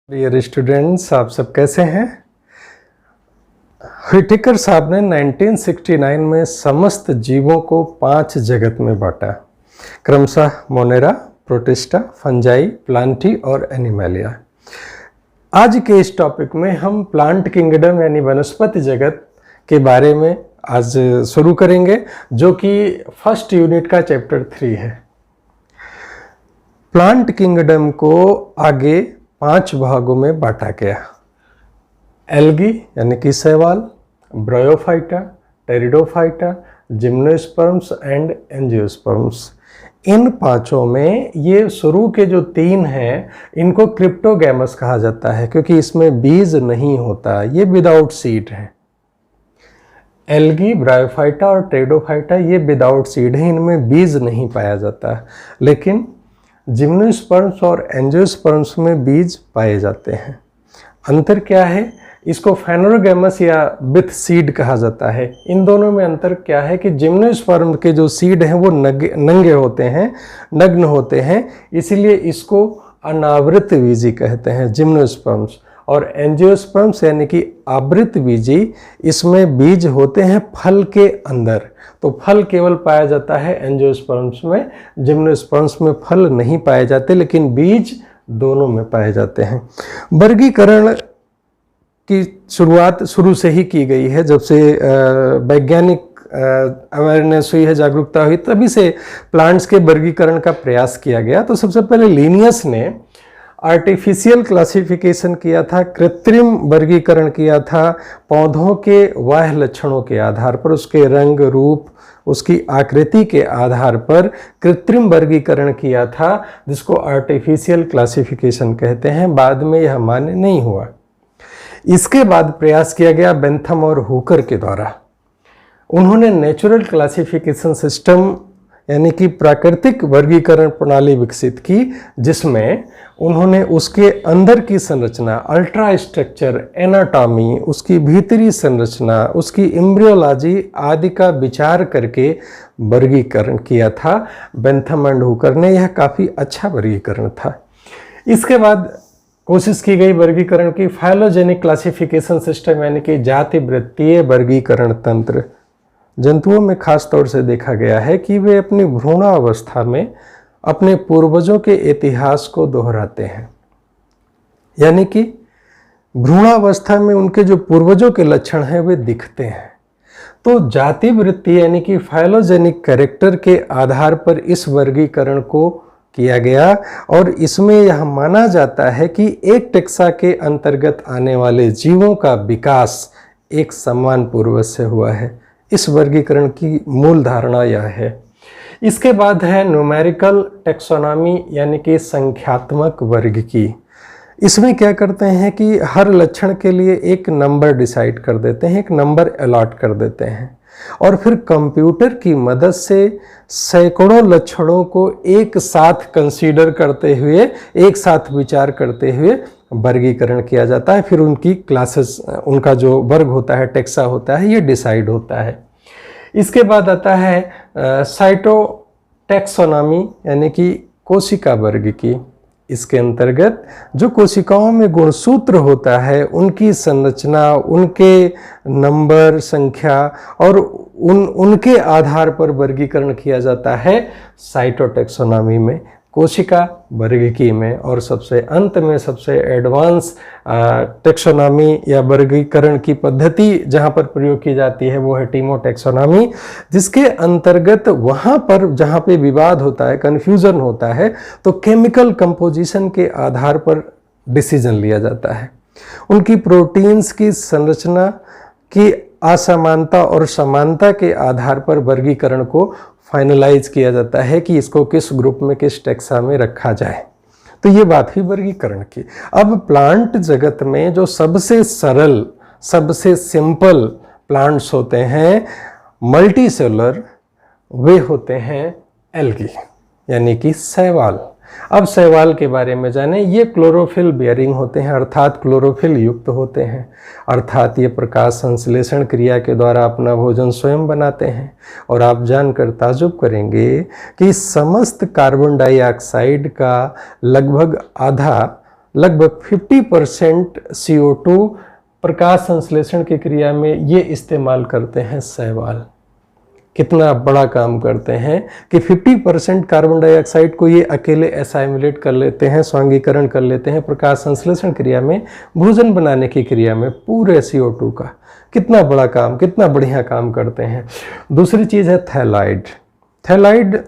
Dear students, आप सब कैसे हैं। व्हिटेकर साहब ने 1969 में समस्त जीवों को 5 जगत में बांटा, क्रमशः मोनेरा, प्रोटिस्टा, फंजाई, प्लांटी और एनिमलिया। आज के इस टॉपिक में हम प्लांट किंगडम यानी वनस्पति जगत के बारे में आज शुरू करेंगे, जो कि फर्स्ट यूनिट का चैप्टर 3 है। प्लांट किंगडम को आगे 5 भागों में बांटा गया। एल्गी यानी कि शैवाल, bryophyta, pteridophyta, gymnosperms and angiosperms. इन 5 में ये शुरू के जो 3 हैं इनको क्रिप्टोगैमस कहा जाता है, क्योंकि इसमें बीज नहीं होता, ये विदाउट सीड है। एल्गी, ब्रायोफाइटा और टेरिडोफाइटा ये विदाउट सीड है, इनमें बीज नहीं पाया जाता। लेकिन जिम्नोस्पर्म्स और एंजियोस्पर्म्स में बीज पाए जाते हैं। अंतर क्या है? इसको फेनोरोगैमस या विथ सीड कहा जाता है। इन दोनों में अंतर क्या है कि जिम्नोस्पर्म के जो सीड हैं वो नंगे होते हैं, नग्न होते हैं, इसीलिए इसको अनावृत बीजी कहते हैं जिम्नोस्पर्म्स। और एंजियोस्पर्म्स यानी कि आवृत बीजी, इसमें बीज होते हैं फल के अंदर। तो फल केवल पाया जाता है एंजियोस्पर्म्स में, जिम्नोस्पर्म्स में फल नहीं पाए जाते, लेकिन बीज दोनों में पाए जाते हैं। वर्गीकरण की शुरुआत शुरू से ही की गई है, जब से वैज्ञानिक अवेयरनेस हुई है, जागरूकता हुई, तभी से प्लांट्स के वर्गीकरण का प्रयास किया गया। तो सबसे पहले लिनियस ने आर्टिफिशियल क्लासिफिकेशन किया था, कृत्रिम वर्गीकरण किया था पौधों के बाह्य लक्षणों के आधार पर, उसके रंग रूप, उसकी आकृति के आधार पर कृत्रिम वर्गीकरण किया था, जिसको आर्टिफिशियल क्लासिफिकेशन कहते हैं। बाद में यह मान्य नहीं हुआ। इसके बाद प्रयास किया गया बेंथम और हुकर के द्वारा। उन्होंने नेचुरल क्लासिफिकेशन सिस्टम यानी कि प्राकृतिक वर्गीकरण प्रणाली विकसित की, जिसमें उन्होंने उसके अंदर की संरचना, अल्ट्रा स्ट्रक्चर, एनाटॉमी, उसकी भीतरी संरचना, उसकी एम्ब्रियोलॉजी आदि का विचार करके वर्गीकरण किया था बेंथम एंड हुकर ने। यह काफ़ी अच्छा वर्गीकरण था। इसके बाद कोशिश की गई वर्गीकरण की फाइलोजेनिक क्लासिफिकेशन सिस्टम यानी कि जाति वृत्तीय वर्गीकरण तंत्र। जंतुओं में खास तौर से देखा गया है कि वे अपनी भ्रूणावस्था में अपने पूर्वजों के इतिहास को दोहराते हैं, यानी कि भ्रूणावस्था में उनके जो पूर्वजों के लक्षण हैं वे दिखते हैं। तो जाति वृत्ति यानी कि फाइलोजेनिक कैरेक्टर के आधार पर इस वर्गीकरण को किया गया, और इसमें यह माना जाता है कि एक टेक्सा के अंतर्गत आने वाले जीवों का विकास एक समान पूर्वज से हुआ है। इस वर्गीकरण की मूल धारणा यह है। इसके बाद है न्यूमेरिकल टेक्सोनॉमी यानी कि संख्यात्मक वर्ग की। इसमें क्या करते हैं कि हर लक्षण के लिए एक नंबर डिसाइड कर देते हैं, एक नंबर अलॉट कर देते हैं, और फिर कंप्यूटर की मदद से सैकड़ों लक्षणों को एक साथ कंसीडर करते हुए, एक साथ विचार करते हुए वर्गीकरण किया जाता है। फिर उनकी क्लासेस, उनका जो वर्ग होता है, टेक्सा होता है, ये डिसाइड होता है। इसके बाद आता है साइटोटैक्सोनॉमी यानी कि कोशिका वर्ग की। इसके अंतर्गत जो कोशिकाओं में गुणसूत्र होता है, उनकी संरचना, उनके नंबर, संख्या और उनके आधार पर वर्गीकरण किया जाता है साइटोटैक्सोनॉमी में, कोशिका वर्गीकी में। और सबसे अंत में सबसे एडवांस टैक्सोनॉमी या वर्गीकरण की पद्धति जहाँ पर प्रयोग की जाती है वो है टीमोटैक्सोनॉमी, जिसके अंतर्गत वहाँ पर जहाँ पे विवाद होता है, कन्फ्यूज़न होता है, तो केमिकल कंपोजिशन के आधार पर डिसीजन लिया जाता है। उनकी प्रोटीन्स की संरचना की असमानता और समानता के आधार पर वर्गीकरण को फाइनलाइज किया जाता है कि इसको किस ग्रुप में, किस टेक्सा में रखा जाए। तो ये बात हुई वर्गीकरण की। अब प्लांट जगत में जो सबसे सरल, सबसे सिंपल प्लांट्स होते हैं मल्टी सेलुलर, वे होते हैं एल्गी यानी कि शैवाल। अब शैवाल के बारे में जानें। ये क्लोरोफिल बियरिंग होते हैं, अर्थात क्लोरोफिल युक्त होते हैं, अर्थात ये प्रकाश संश्लेषण क्रिया के द्वारा अपना भोजन स्वयं बनाते हैं। और आप जानकर ताजुब करेंगे कि समस्त कार्बन डाइऑक्साइड का लगभग आधा लगभग 50% CO2 प्रकाश संश्लेषण की क्रिया में ये इस्तेमाल करते हैं शैवाल। कितना बड़ा काम करते हैं कि 50% कार्बन डाइऑक्साइड को ये अकेले एसाइमुलेट कर लेते हैं, स्वांगीकरण कर लेते हैं प्रकाश संश्लेषण क्रिया में, भोजन बनाने की क्रिया में पूरे CO2 का। कितना बड़ा काम, कितना बढ़िया काम करते हैं। दूसरी चीज़ है थैलाइड। थैलाइड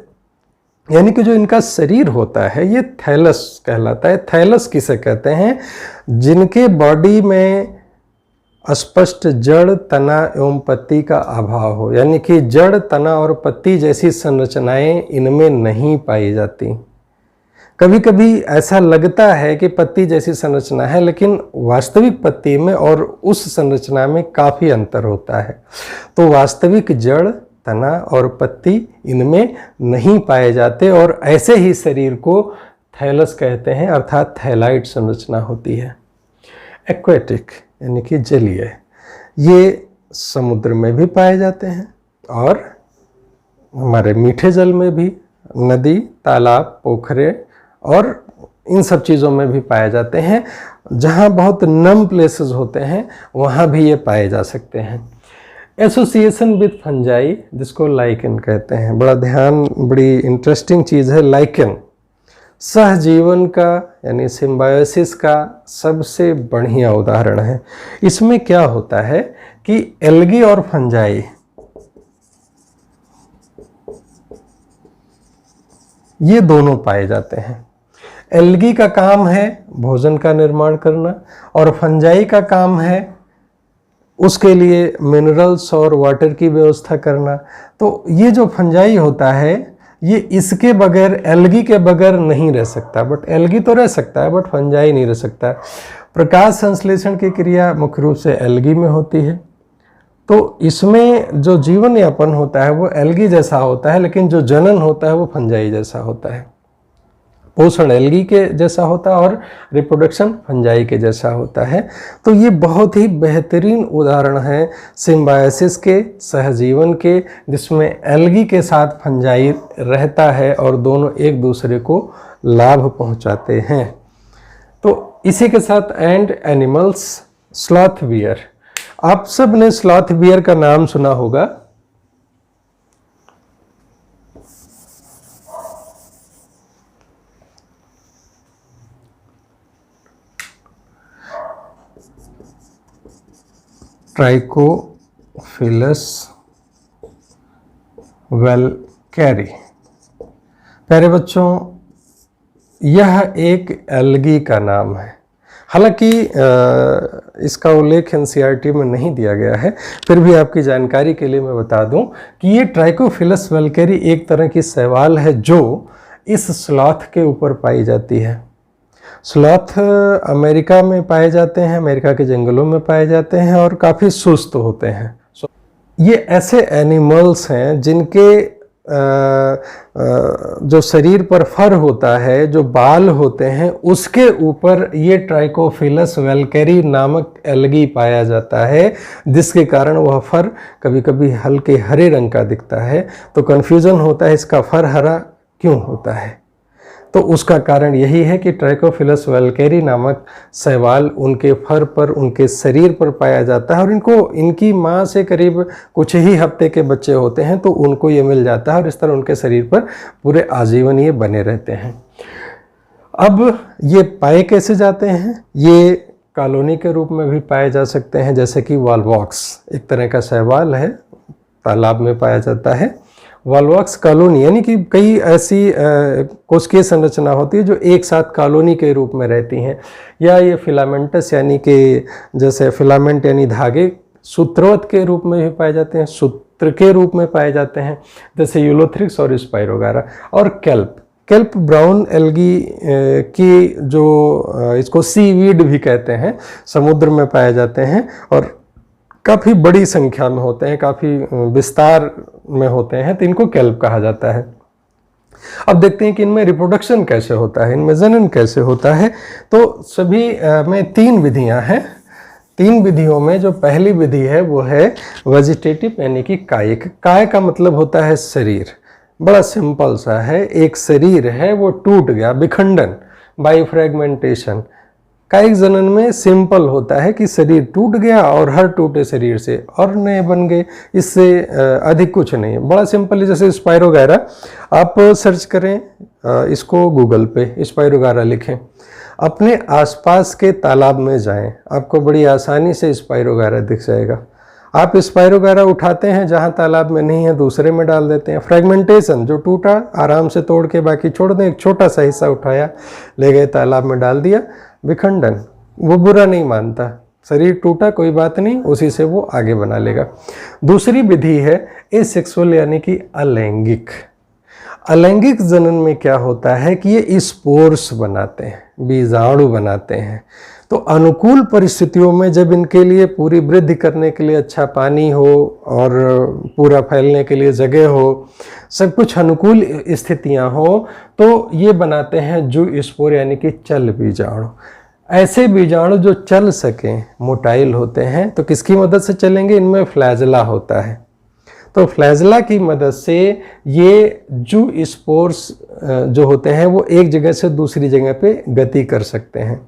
यानी कि जो इनका शरीर होता है ये थैलस कहलाता है। थैलस किसे कहते हैं? जिनके बॉडी में स्पष्ट जड़, तना एवं पत्ती का अभाव हो, यानी कि जड़, तना और पत्ती जैसी संरचनाएं इनमें नहीं पाई जाती। कभी कभी ऐसा लगता है कि पत्ती जैसी संरचना है, लेकिन वास्तविक पत्ती में और उस संरचना में काफ़ी अंतर होता है। तो वास्तविक जड़, तना और पत्ती इनमें नहीं पाए जाते और ऐसे ही शरीर को थैलस कहते हैं, अर्थात थैलाइड संरचना होती है। एक्वेटिक यानी कि जलीय, ये समुद्र में भी पाए जाते हैं और हमारे मीठे जल में भी, नदी, तालाब, पोखरे और इन सब चीज़ों में भी पाए जाते हैं। जहाँ बहुत नम प्लेसेस होते हैं वहाँ भी ये पाए जा सकते हैं। एसोसिएशन विद फंजाई, जिसको लाइकेन कहते हैं, बड़ी इंटरेस्टिंग चीज़ है लाइकेन। सहजीवन का यानी सिम्बायोसिस का सबसे बढ़िया उदाहरण है। इसमें क्या होता है कि एल्गी और फंजाई ये दोनों पाए जाते हैं। एल्गी का काम है भोजन का निर्माण करना और फंजाई का काम है उसके लिए मिनरल्स और वाटर की व्यवस्था करना। तो ये जो फंजाई होता है ये इसके बगैर, एल्गी के बगैर नहीं रह सकता। बट एल्गी तो रह सकता है, बट फंजाई नहीं रह सकता। प्रकाश संश्लेषण की क्रिया मुख्य रूप से एल्गी में होती है, तो इसमें जो जीवन यापन होता है वो एल्गी जैसा होता है, लेकिन जो जनन होता है वो फंजाई जैसा होता है। पोषण एल्गी के जैसा होता है और रिप्रोडक्शन फंजाई के जैसा होता है। तो ये बहुत ही बेहतरीन उदाहरण है सिम्बायोसिस के, सहजीवन के, जिसमें एल्गी के साथ फंजाई रहता है और दोनों एक दूसरे को लाभ पहुंचाते हैं। तो इसी के साथ एंड एनिमल्स, स्लॉथ बियर। आप सब ने स्लॉथ बियर का नाम सुना होगा। ट्राइकोफिलस वेलकैरी। प्यारे बच्चों, यह एक एल्गी का नाम है। हालांकि इसका उल्लेख एनसीईआरटी में नहीं दिया गया है, फिर भी आपकी जानकारी के लिए मैं बता दूं कि ये ट्राइकोफिलस वेलकैरी एक तरह की शैवाल है जो इस स्लॉथ के ऊपर पाई जाती है। स्लॉथ अमेरिका में पाए जाते हैं, अमेरिका के जंगलों में पाए जाते हैं और काफ़ी सुस्त होते हैं। ये ऐसे एनिमल्स हैं जिनके जो शरीर पर फर होता है, जो बाल होते हैं, उसके ऊपर ये ट्राइकोफिलस वेलकैरी नामक एल्गी पाया जाता है, जिसके कारण वह फर कभी कभी हल्के हरे रंग का दिखता है। तो कन्फ्यूज़न होता है इसका फर हरा क्यों होता है। तो उसका कारण यही है कि ट्राइकोफिलस वेलकैरी नामक शैवाल उनके फर पर, उनके शरीर पर पाया जाता है और इनकी माँ से करीब कुछ ही हफ्ते के बच्चे होते हैं तो उनको ये मिल जाता है और इस तरह उनके शरीर पर पूरे आजीवन ये बने रहते हैं। अब ये पाए कैसे जाते हैं? ये कॉलोनी के रूप में भी पाए जा सकते हैं, जैसे कि वॉलवॉक्स एक तरह का शैवाल है, तालाब में पाया जाता है। वॉलवॉक्स कॉलोनी यानी कि कई ऐसी कोशिकीय संरचना होती है जो एक साथ कॉलोनी के रूप में रहती हैं। या ये फिलामेंटस यानी कि जैसे फिलामेंट यानी धागे, सूत्रवत के रूप में भी पाए जाते हैं, सूत्र के रूप में पाए जाते हैं, जैसे यूलोथ्रिक्स और स्पाइरोगारा। और केल्प ब्राउन एल्गी की जो इसको सीवीड भी कहते हैं, समुद्र में पाए जाते हैं और काफ़ी बड़ी संख्या में होते हैं, काफ़ी विस्तार में होते हैं, तो इनको केल्प कहा जाता है। अब देखते हैं कि इनमें रिप्रोडक्शन कैसे होता है, इनमें जनन कैसे होता है। तो सभी में 3 विधियां हैं। 3 विधियों में जो पहली विधि है वो है वेजिटेटिव यानी कि कायिक। काय का मतलब होता है शरीर, बड़ा सिंपल सा है। एक शरीर है वो टूट गया, विखंडन, बाई फ्रेगमेंटेशन, कायिक जनन में सिंपल होता है कि शरीर टूट गया और हर टूटे शरीर से और नए बन गए, इससे अधिक कुछ नहीं है, बड़ा सिंपल है। जैसे स्पायरोगायरा, आप सर्च करें इसको गूगल पे, स्पायरोगायरा लिखें, अपने आसपास के तालाब में जाएं, आपको बड़ी आसानी से स्पायरोगायरा दिख जाएगा। आप स्पायरोगायरा उठाते हैं, जहां तालाब में नहीं है दूसरे में डाल देते हैं। फ्रेगमेंटेशन, जो टूटा आराम से तोड़ के बाकी छोड़ दें, एक छोटा सा हिस्सा उठाया ले गए तालाब में डाल दिया। विखंडन, वो बुरा नहीं मानता, शरीर टूटा कोई बात नहीं, उसी से वो आगे बना लेगा। दूसरी विधि है एसेक्सुअल यानी कि अलैंगिक। अलैंगिक जनन में क्या होता है कि ये स्पोर्स बनाते हैं, बीजाणु बनाते हैं। तो अनुकूल परिस्थितियों में जब इनके लिए पूरी वृद्धि करने के लिए अच्छा पानी हो और पूरा फैलने के लिए जगह हो, सब कुछ अनुकूल स्थितियां हो, तो ये बनाते हैं जूस्पोर यानी कि चल बीजाणु। ऐसे बीजाणु जो चल सकें, मोटाइल होते हैं, तो किसकी मदद से चलेंगे? इनमें फ्लैजला होता है। तो फ्लैजला की मदद से ये जूस्पोर्स जो होते हैं वो एक जगह से दूसरी जगह पे गति कर सकते हैं।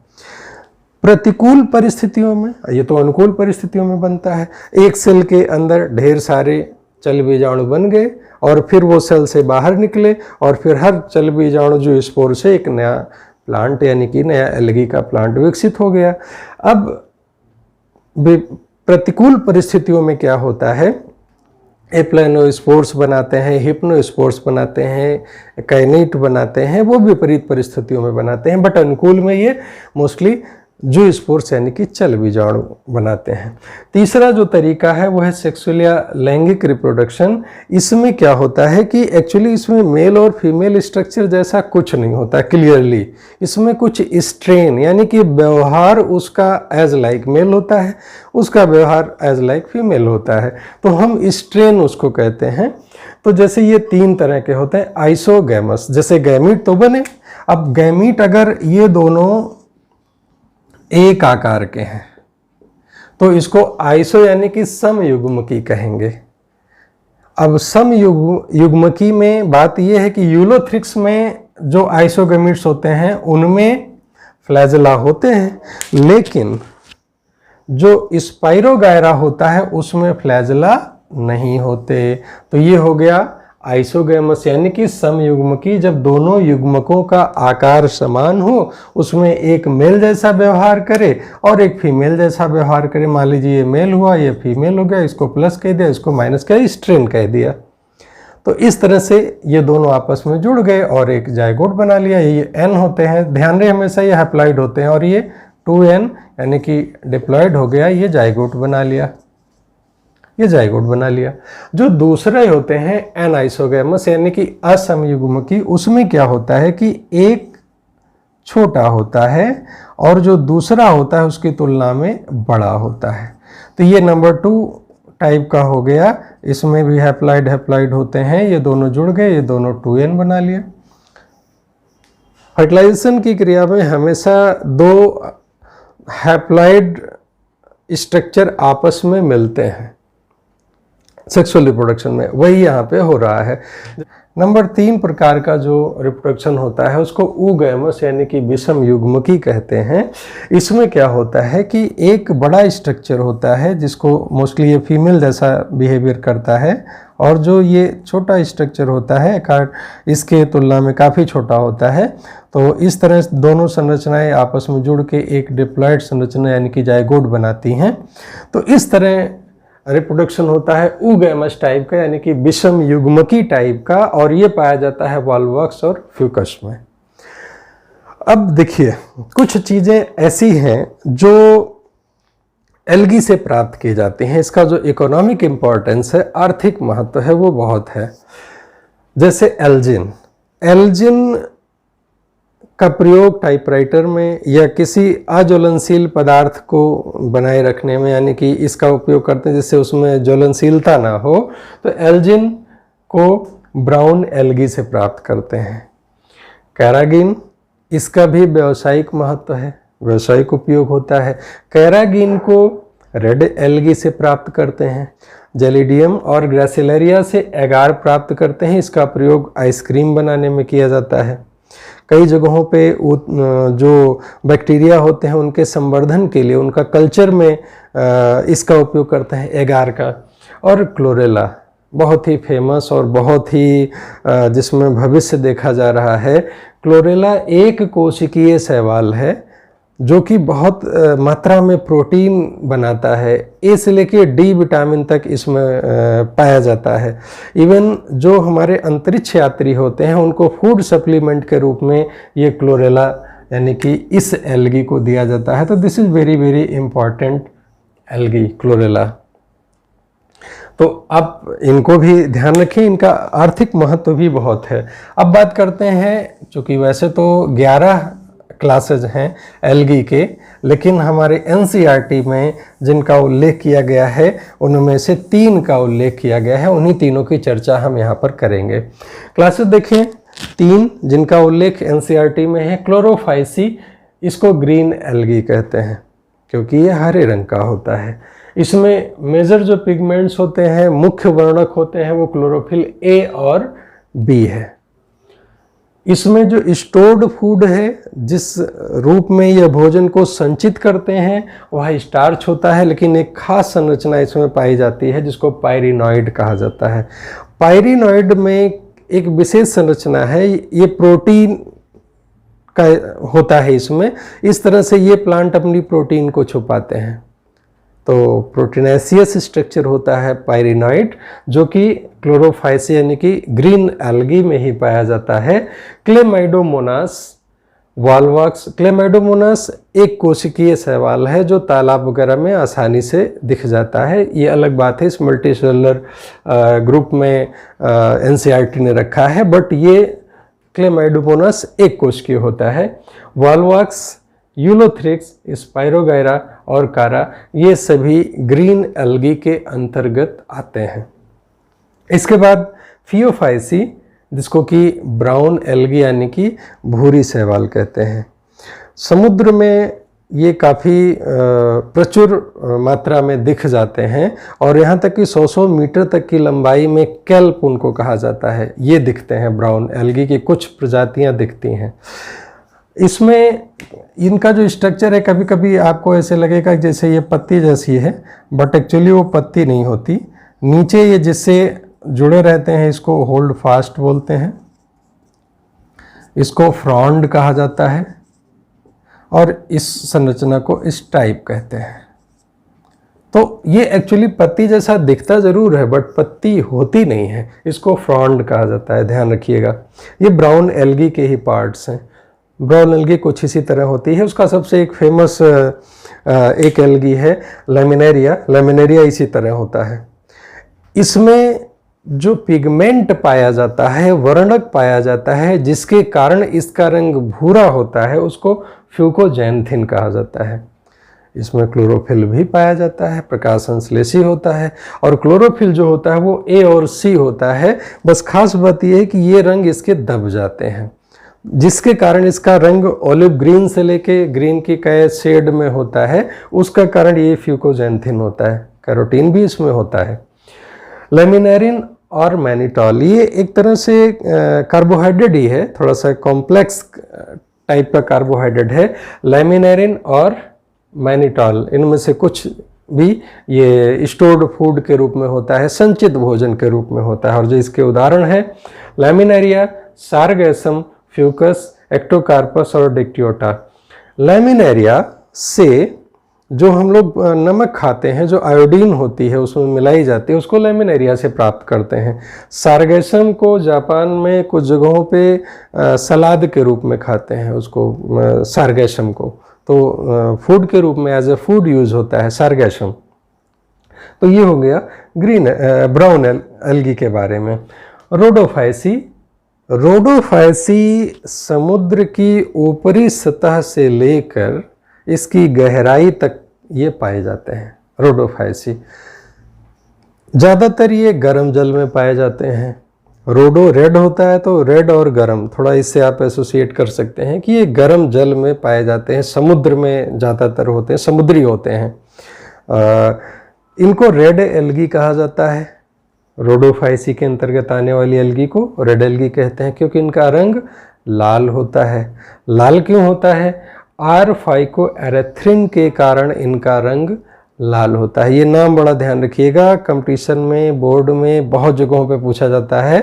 प्रतिकूल परिस्थितियों में, ये तो अनुकूल परिस्थितियों में बनता है, एक सेल के अंदर ढेर सारे चल बीजाणु बन गए और फिर वो सेल से बाहर निकले और फिर हर चल बीजाणु जो स्पोर से एक नया प्लांट यानी कि नया एल्गी का प्लांट विकसित हो गया। अब प्रतिकूल परिस्थितियों में क्या होता है? एप्लानोस्पोर्स बनाते हैं, हिप्नोस्पोर्स बनाते हैं, काइनेट बनाते हैं, वो विपरीत परिस्थितियों में बनाते हैं, बट अनुकूल में ये मोस्टली जूस्पोर्स यानी कि चल बीजाणु बनाते हैं। तीसरा जो तरीका है वो है सेक्सुअल या लैंगिक रिप्रोडक्शन। इसमें क्या होता है कि एक्चुअली इसमें मेल और फीमेल स्ट्रक्चर जैसा कुछ नहीं होता क्लियरली, इसमें कुछ स्ट्रेन यानी कि व्यवहार उसका एज लाइक मेल होता है, उसका व्यवहार एज लाइक फीमेल होता है, तो हम स्ट्रेन उसको कहते हैं। तो जैसे ये 3 तरह के होते हैं आइसोगैमस, जैसे गैमीट तो बने, अब गैमीट अगर ये दोनों एक आकार के हैं तो इसको आइसो यानी कि समयुग्मकी कहेंगे। अब समयुग्मकी में बात यह है कि यूलोथ्रिक्स में जो आइसोगैमीट्स होते हैं उनमें फ्लैजला होते हैं, लेकिन जो स्पाइरोगायरा होता है उसमें फ्लैजला नहीं होते। तो ये हो गया आइसोगैमस यानी कि समयुग्मकी, जब दोनों युग्मकों का आकार समान हो, उसमें एक मेल जैसा व्यवहार करे और एक फीमेल जैसा व्यवहार करे। मान लीजिए ये मेल हुआ, ये फीमेल हो गया, इसको प्लस कह दिया, इसको माइनस कह दिया, स्ट्रेन कह दिया। तो इस तरह से ये दोनों आपस में जुड़ गए और एक जाइगोट बना लिया। ये एन होते हैं, ध्यान रहे हमेशा ये हैप्लॉइड होते हैं, और ये 2n यानी कि डिप्लॉइड हो गया, ये जाइगोट बना लिया, ये जाइगोट बना लिया। जो दूसरे होते हैं एनाइसोगैमस यानी कि असमयुग्मकी, उसमें क्या होता है कि एक छोटा होता है और जो दूसरा होता है उसकी तुलना में बड़ा होता है। तो ये नंबर 2 टाइप का हो गया, इसमें भी हैप्लॉइड होते हैं, ये दोनों जुड़ गए, ये दोनों 2n बना लिए। फर्टिलाइजेशन की क्रिया में हमेशा 2 हैप्लॉइड स्ट्रक्चर आपस में मिलते हैं सेक्सुअल रिप्रोडक्शन में, वही यहाँ पे हो रहा है। नंबर 3 प्रकार का जो रिप्रोडक्शन होता है उसको ऊगैमस यानी कि विषम युग्मकी कहते हैं। इसमें क्या होता है कि एक बड़ा स्ट्रक्चर होता है जिसको मोस्टली ये फीमेल जैसा बिहेवियर करता है, और जो ये छोटा स्ट्रक्चर होता है इसके तुलना में काफ़ी छोटा होता है। तो इस तरह दोनों संरचनाएं आपस में जुड़ के एक डिप्लॉइड संरचना यानी कि जाइगोट बनाती हैं। तो इस तरह रिप्रोडक्शन होता है ऊगैमस टाइप का यानी कि विषम युग्मकी टाइप का, और ये पाया जाता है वॉल्वॉक्स और फ्यूकस में। अब देखिए कुछ चीज़ें ऐसी हैं जो एल्गी से प्राप्त की जाती हैं, इसका जो इकोनॉमिक इम्पोर्टेंस है, आर्थिक महत्व है, वो बहुत है। जैसे एल्जिन का प्रयोग टाइपराइटर में या किसी अज्वलनशील पदार्थ को बनाए रखने में, यानी कि इसका उपयोग करते हैं जिससे उसमें ज्वलनशीलता ना हो, तो एल्जिन को ब्राउन एल्गी से प्राप्त करते हैं। कैरागिन, इसका भी व्यावसायिक महत्व है, व्यावसायिक उपयोग होता है। कैरागिन को रेड एल्गी से प्राप्त करते हैं। जेलिडियम और ग्रासिलेरिया से एगार प्राप्त करते हैं, इसका प्रयोग आइसक्रीम बनाने में किया जाता है। कई जगहों पे जो बैक्टीरिया होते हैं उनके संवर्धन के लिए, उनका कल्चर में इसका उपयोग करते हैं, एगार का। और क्लोरेला बहुत ही फेमस और बहुत ही जिसमें भविष्य देखा जा रहा है। क्लोरेला एक कोशिकीय शैवाल है जो कि बहुत मात्रा में प्रोटीन बनाता है, ए से लेके डी विटामिन तक इसमें पाया जाता है। इवन जो हमारे अंतरिक्ष यात्री होते हैं उनको फूड सप्लीमेंट के रूप में ये क्लोरेला यानी कि इस एल्गी को दिया जाता है। तो this is very very important algae, chlorella. तो आप इनको भी ध्यान रखें, इनका आर्थिक महत्व भी बहुत है। अब बात करते हैं, चूँकि वैसे तो 11 क्लासेज हैं एल्गी के, लेकिन हमारे एनसीईआरटी में जिनका उल्लेख किया गया है उनमें से 3 का उल्लेख किया गया है। उन्हीं तीनों की चर्चा हम यहाँ पर करेंगे। क्लासेज देखें, 3 जिनका उल्लेख एनसीईआरटी में है। क्लोरोफाइसी, इसको ग्रीन एल्गी कहते हैं क्योंकि ये हरे रंग का होता है। इसमें मेजर जो पिगमेंट्स होते हैं, मुख्य वर्णक होते हैं, वो क्लोरोफिल ए और बी है। इसमें जो स्टोर्ड फूड है, जिस रूप में यह भोजन को संचित करते हैं, वह स्टार्च होता है, लेकिन एक खास संरचना इसमें पाई जाती है जिसको पायरिनॉइड कहा जाता है। पायरिनॉइड में एक विशेष संरचना है, ये प्रोटीन का होता है इसमें। इस तरह से ये प्लांट अपनी प्रोटीन को छुपाते हैं। तो प्रोटीनेशियस स्ट्रक्चर होता है पायरिनॉइड, जो कि क्लोरोफाइसी यानी कि ग्रीन एल्गी में ही पाया जाता है। क्लेमाइडोमोनास वॉलवॉक्स, क्लेमाइडोमोनास एक कोशिकीय शैवाल है जो तालाब वगैरह में आसानी से दिख जाता है। ये अलग बात है, इस मल्टीसेलुलर ग्रुप में एनसीईआरटी ने रखा है, बट ये क्लेमाइडोमोनास एक कोशिकीय होता है। वॉलवॉक्स, यूलोथ्रिक्स, स्पाइरोगायरा और कारा, ये सभी ग्रीन एल्गी के अंतर्गत आते हैं। इसके बाद फियोफाइसी, जिसको कि ब्राउन एल्गी यानी कि भूरी शैवाल कहते हैं। समुद्र में ये काफ़ी प्रचुर मात्रा में दिख जाते हैं और यहाँ तक कि 100-100 मीटर तक की लंबाई में कैल्प उनको कहा जाता है। ये दिखते हैं, ब्राउन एल्गी की कुछ प्रजातियाँ दिखती हैं। इसमें इनका जो स्ट्रक्चर है, कभी कभी आपको ऐसे लगेगा जैसे ये पत्ती जैसी है, बट एक्चुअली वो पत्ती नहीं होती। नीचे ये जिससे जुड़े रहते हैं इसको होल्ड फास्ट बोलते हैं, इसको फ्रॉन्ड कहा जाता है और इस संरचना को स्टाइप कहते हैं। तो ये एक्चुअली पत्ती जैसा दिखता ज़रूर है बट पत्ती होती नहीं है, इसको फ्रॉन्ड कहा जाता है, ध्यान रखिएगा। ये ब्राउन एल्गी के ही पार्ट्स हैं। ब्राउन एल्गी कुछ इसी तरह होती है। उसका सबसे एक फेमस एक एल्गी है लैमिनेरिया, लैमिनेरिया इसी तरह होता है। इसमें जो पिगमेंट पाया जाता है, वर्णक पाया जाता है, जिसके कारण इसका रंग भूरा होता है, उसको फ्यूकोजैंथिन कहा जाता है। इसमें क्लोरोफिल भी पाया जाता है, प्रकाश संश्लेषी होता है, और क्लोरोफिल जो होता है वो ए और सी होता है। बस खास बात यह है कि ये रंग इसके दब जाते हैं, जिसके कारण इसका रंग ऑलिव ग्रीन से लेके ग्रीन की कई शेड में होता है। उसका कारण ये फ्यूकोजैंथिन होता है। कैरोटीन भी इसमें होता है। लैमिनेरिन और मैनिटॉल, ये एक तरह से कार्बोहाइड्रेट ही है, थोड़ा सा कॉम्प्लेक्स टाइप का कार्बोहाइड्रेट है। लैमिनेरिन और मैनिटॉल, इनमें से कुछ भी ये स्टोर्ड फूड के रूप में होता है, संचित भोजन के रूप में होता है। और जो इसके उदाहरण है लैमिनेरिया, सारगैसम, फ्यूकस, एक्टोकार्पस और डिक्टियोटा। लैमिनेरिया से जो हम लोग नमक खाते हैं, जो आयोडीन होती है उसमें मिलाई जाती है, उसको लैमिनेरिया से प्राप्त करते हैं। सारगैसम को जापान में कुछ जगहों पे सलाद के रूप में खाते हैं उसको, सारगैसम को तो फूड के रूप में एज ए फूड यूज होता है सारगैसम। तो ये हो गया ब्राउन एल्गी के बारे में। रोडोफाइसी, रोडोफाइसी समुद्र की ऊपरी सतह से लेकर इसकी गहराई तक ये पाए जाते हैं। रोडोफाइसी ज़्यादातर ये गर्म जल में पाए जाते हैं। रोडो रेड होता है तो रेड और गर्म, थोड़ा इससे आप एसोसिएट कर सकते हैं कि ये गर्म जल में पाए जाते हैं, समुद्र में ज़्यादातर होते हैं, समुद्री होते हैं। इनको रेड एल्गी कहा जाता है। रोडोफाइसी के अंतर्गत आने वाली एल्गी को रेड एल्गी कहते हैं क्योंकि इनका रंग लाल होता है। लाल क्यों होता है? R-फाइकोएरेथ्रिन के कारण इनका रंग लाल होता है। ये नाम बड़ा ध्यान रखिएगा, कंपटीशन में, बोर्ड में बहुत जगहों पे पूछा जाता है।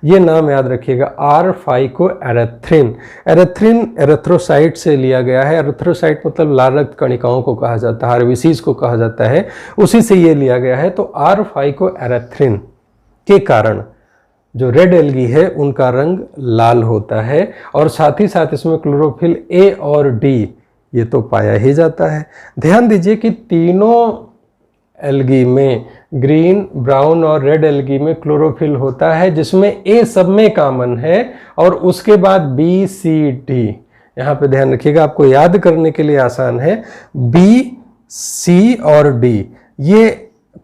ये नाम याद रखिएगा, R-फाइकोएरेथ्रिन। एरेथ्रिन एरेथ्रोसाइट से लिया गया है। एरेथ्रोसाइट मतलब लाल रक्त कणिकाओं को कहा जाता है, आरबीसीज को कहा जाता है, उसी से ये लिया गया है। तो R-फाइकोएरेथ्रिन के कारण जो रेड एल्गी है उनका रंग लाल होता है, और साथ ही साथ इसमें क्लोरोफिल ए और डी ये तो पाया ही जाता है। ध्यान दीजिए कि तीनों एल्गी में, ग्रीन, ब्राउन और रेड एल्गी में क्लोरोफिल होता है, जिसमें ए सब में कॉमन है, और उसके बाद बी, सी, डी। यहाँ पे ध्यान रखिएगा, आपको याद करने के लिए आसान है। बी, सी और डी ये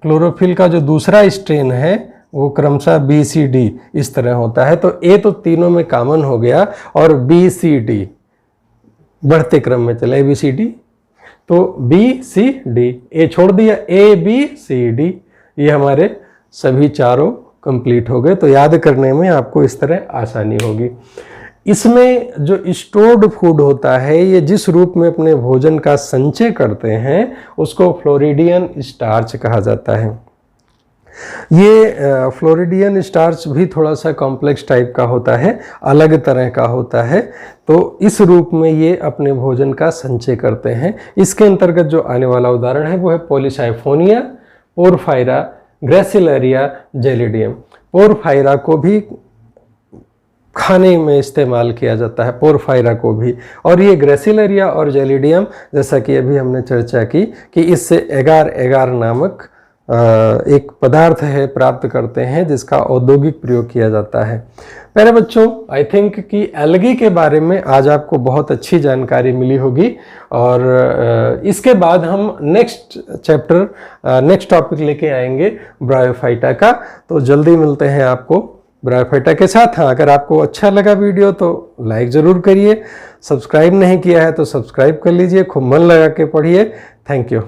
क्लोरोफिल का जो दूसरा स्ट्रेन है वो क्रमशः बी, सी, डी इस तरह होता है। तो ए तो तीनों में कॉमन हो गया, और बी, सी, डी बढ़ते क्रम में चले, बी, सी, डी। तो बी, सी, डी, ए छोड़ दिया, ए, बी, सी, डी, ये हमारे सभी चारों कंप्लीट हो गए। तो याद करने में आपको इस तरह आसानी होगी। इसमें जो स्टोर्ड फूड होता है, ये जिस रूप में अपने भोजन का संचय करते हैं उसको फ्लोरिडियन स्टार्च कहा जाता है। ये फ्लोरिडियन स्टार्च भी थोड़ा सा कॉम्प्लेक्स टाइप का होता है, अलग तरह का होता है। तो इस रूप में ये अपने भोजन का संचय करते हैं। इसके अंतर्गत जो आने वाला उदाहरण है वो है पॉलीसाइफोनिया, पोरफायरा, ग्रेसिलरिया, जेलिडियम। पोरफायरा को भी खाने में इस्तेमाल किया जाता है, पोरफायरा को भी। और ये ग्रेसिलरिया और जेलिडियम, जैसा कि अभी हमने चर्चा की कि इससे एगार एगार नामक एक पदार्थ है प्राप्त करते हैं, जिसका औद्योगिक प्रयोग किया जाता है। प्यारे बच्चों, आई थिंक कि एल्गी के बारे में आज आपको बहुत अच्छी जानकारी मिली होगी, और इसके बाद हम नेक्स्ट चैप्टर, नेक्स्ट टॉपिक लेके आएंगे ब्रायोफाइटा का। तो जल्दी मिलते हैं आपको ब्रायोफाइटा के साथ। हाँ, अगर आपको अच्छा लगा वीडियो तो लाइक ज़रूर करिए, सब्सक्राइब नहीं किया है तो सब्सक्राइब कर लीजिए, खूब मन लगा के पढ़िए। Thank you.